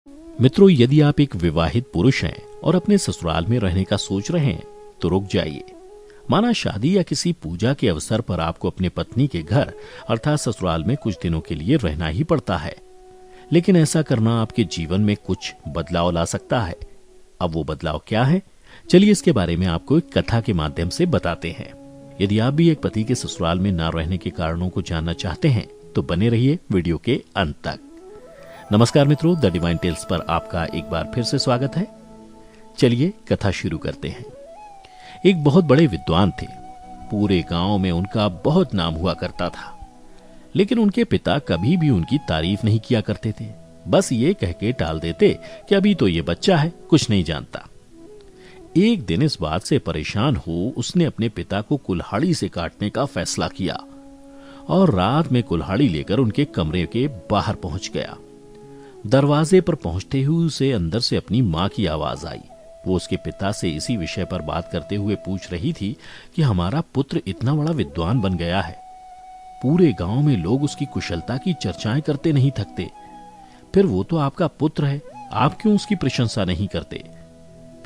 मित्रों, यदि आप एक विवाहित पुरुष हैं और अपने ससुराल में रहने का सोच रहे हैं तो रुक जाइए। माना शादी या किसी पूजा के अवसर पर आपको अपने पत्नी के घर अर्थात ससुराल में कुछ दिनों के लिए रहना ही पड़ता है, लेकिन ऐसा करना आपके जीवन में कुछ बदलाव ला सकता है। अब वो बदलाव क्या है, चलिए इसके बारे में आपको एक कथा के माध्यम से बताते हैं। यदि आप भी एक पति के ससुराल में न रहने के कारणों को जानना चाहते हैं तो बने रहिए वीडियो के अंत तक। नमस्कार मित्रों, द डिवाइन टेल्स पर आपका एक बार फिर से स्वागत है। चलिए कथा शुरू करते हैं। एक बहुत बड़े विद्वान थे। पूरे गांव में उनका बहुत नाम हुआ करता था, लेकिन उनके पिता कभी भी उनकी तारीफ नहीं किया करते थे। बस ये कह के टाल देते कि अभी तो ये बच्चा है, कुछ नहीं जानता। एक दिन इस बात से परेशान हो उसने अपने पिता को कुल्हाड़ी से काटने का फैसला किया और रात में कुल्हाड़ी लेकर उनके कमरे के बाहर पहुंच गया। दरवाजे पर पहुंचते ही उसे अंदर से अपनी मां की आवाज आई। वो उसके पिता से इसी विषय पर बात करते हुए पूछ रही थी कि हमारा पुत्र इतना बड़ा विद्वान बन गया है, पूरे गांव में लोग उसकी कुशलता की चर्चाएं करते नहीं थकते, फिर वो तो आपका पुत्र है, आप क्यों उसकी प्रशंसा नहीं करते?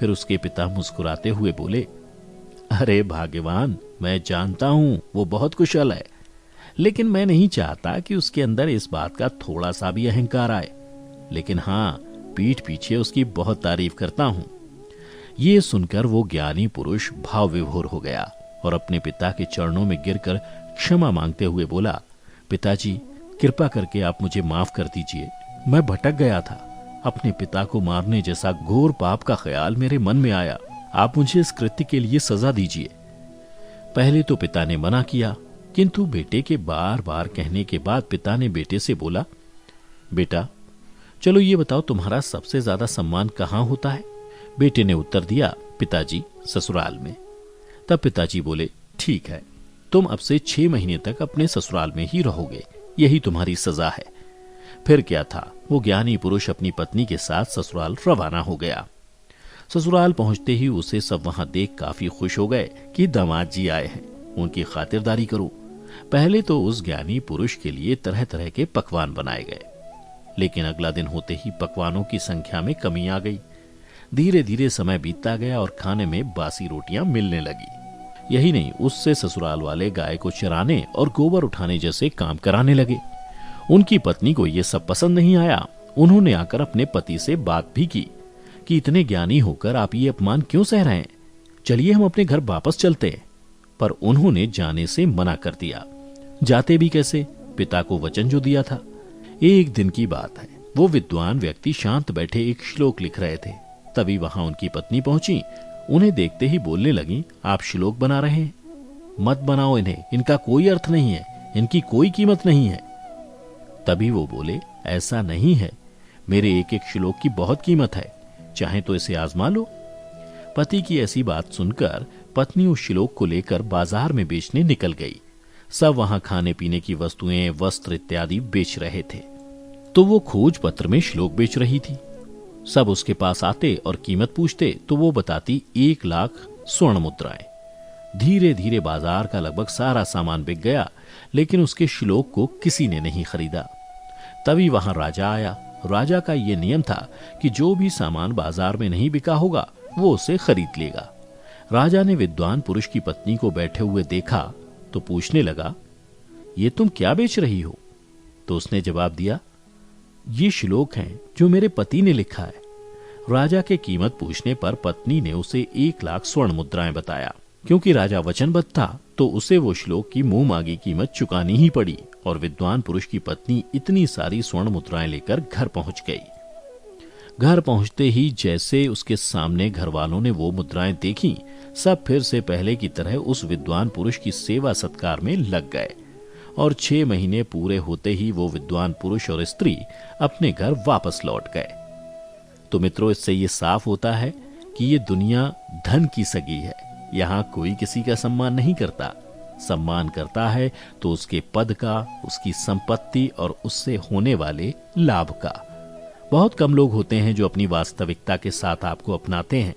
फिर उसके पिता मुस्कुराते हुए बोले, अरे भाग्यवान, मैं जानता हूं वो बहुत कुशल है, लेकिन मैं नहीं चाहता कि उसके अंदर इस बात का थोड़ा सा भी अहंकार आए। लेकिन हाँ, पीठ पीछे उसकी बहुत तारीफ करता हूं। ये सुनकर वो ज्ञानी पुरुष भाव विभोर हो गया और अपने पिता के चरणों में गिरकर क्षमा मांगते हुए बोला, पिताजी, कृपा करके आप मुझे माफ कर दीजिए। मैं भटक गया था। अपने पिता को मारने जैसा घोर पाप का ख्याल मेरे मन में आया। आप मुझे इस कृत्य के लिए सजा दीजिए। पहले तो पिता ने मना किया, किंतु बेटे के बार बार कहने के बाद पिता ने बेटे से बोला, बेटा चलो ये बताओ, तुम्हारा सबसे ज्यादा सम्मान कहाँ होता है? बेटे ने उत्तर दिया, पिताजी, ससुराल में। तब पिताजी बोले, ठीक है, तुम अब से 6 महीने तक अपने ससुराल में ही रहोगे, यही तुम्हारी सजा है। फिर क्या था, वो ज्ञानी पुरुष अपनी पत्नी के साथ ससुराल रवाना हो गया। ससुराल पहुंचते ही उसे सब वहां देख काफी खुश हो गए कि दामाद जी आए हैं, उनकी खातिरदारी करो। पहले तो उस ज्ञानी पुरुष के लिए तरह तरह के पकवान बनाए गए, लेकिन अगला दिन होते ही पकवानों की संख्या में कमी आ गई। धीरे धीरे समय बीतता गया और खाने में बासी रोटियां मिलने लगी। यही नहीं, उससे ससुराल वाले गाय को चराने और गोबर उठाने जैसे काम कराने लगे। उनकी पत्नी को यह सब पसंद नहीं आया। उन्होंने आकर अपने पति से बात भी की कि इतने ज्ञानी होकर आप ये अपमान क्यों सह रहे हैं, चलिए हम अपने घर वापस चलते हैं। पर उन्होंने जाने से मना कर दिया। जाते भी कैसे, पिता को वचन जो दिया था। एक दिन की बात है, वो विद्वान व्यक्ति शांत बैठे एक श्लोक लिख रहे थे। तभी वहां उनकी पत्नी पहुंची। उन्हें देखते ही बोलने लगी, आप श्लोक बना रहे हैं? मत बनाओ इन्हें, इनका कोई अर्थ नहीं है, इनकी कोई कीमत नहीं है। तभी वो बोले, ऐसा नहीं है, मेरे एक एक श्लोक की बहुत कीमत है, चाहे तो इसे आजमा लो। पति की ऐसी बात सुनकर पत्नी उस श्लोक को लेकर बाजार में बेचने निकल गई। सब वहां खाने पीने की वस्तुएं, वस्त्र इत्यादि बेच रहे थे, तो वो खोज पत्र में श्लोक बेच रही थी। सब उसके पास आते और कीमत पूछते तो वो बताती 1 लाख स्वर्ण मुद्राएं। धीरे धीरे बाजार का लगभग सारा सामान बिक गया, लेकिन उसके श्लोक को किसी ने नहीं खरीदा। तभी वहां राजा आया। राजा का ये नियम था कि जो भी सामान बाजार में नहीं बिका होगा वो उसे खरीद लेगा। राजा ने विद्वान पुरुष की पत्नी को बैठे हुए देखा तो पूछने लगा, ये तुम क्या बेच रही हो? तो उसने जवाब दिया, ये श्लोक हैं जो मेरे पति ने लिखा है। राजा के कीमत पूछने पर पत्नी ने उसे 1 लाख स्वर्ण मुद्राएं बताया। क्योंकि राजा वचनबद्ध था तो उसे वो श्लोक की मुंह मांगी कीमत चुकानी ही पड़ी और विद्वान पुरुष की पत्नी इतनी सारी स्वर्ण मुद्राएं लेकर घर पहुंच गई। घर पहुंचते ही जैसे उसके सामने घर वालों ने वो मुद्राएं देखी, सब फिर से पहले की तरह उस विद्वान पुरुष की सेवा सत्कार में लग गए और 6 महीने पूरे होते ही वो विद्वान पुरुष और स्त्री अपने घर वापस लौट गए। तो मित्रों, इससे ये साफ होता है कि ये दुनिया धन की सगी है। यहाँ कोई किसी का सम्मान नहीं करता। सम्मान करता है तो उसके पद का, उसकी संपत्ति और उससे होने वाले लाभ का। बहुत कम लोग होते हैं जो अपनी वास्तविकता के साथ आपको अपनाते हैं।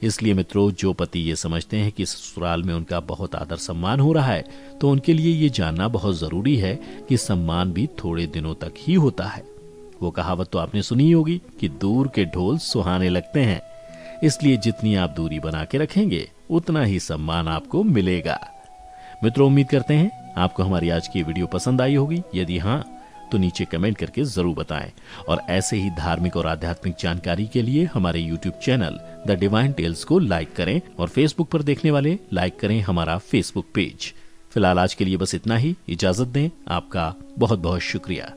इसलिए मित्रों, जो पति ये समझते हैं कि ससुराल में उनका बहुत आदर सम्मान हो रहा है, तो उनके लिए ये जानना बहुत जरूरी है कि सम्मान भी थोड़े दिनों तक ही होता है। वो कहावत तो आपने सुनी होगी कि दूर के ढोल सुहाने लगते हैं। इसलिए जितनी आप दूरी बना के रखेंगे उतना ही सम्मान आपको मिलेगा। मित्रों, उम्मीद करते हैं आपको हमारी आज की वीडियो पसंद आई होगी। यदि हाँ, तो नीचे कमेंट करके जरूर बताएं और ऐसे ही धार्मिक और आध्यात्मिक जानकारी के लिए हमारे YouTube channel the Divine Tales को लाइक करें और फेसबुक पर देखने वाले लाइक करें हमारा फेसबुक पेज। फिलहाल आज के लिए बस इतना ही। इजाजत दें। आपका बहुत बहुत शुक्रिया।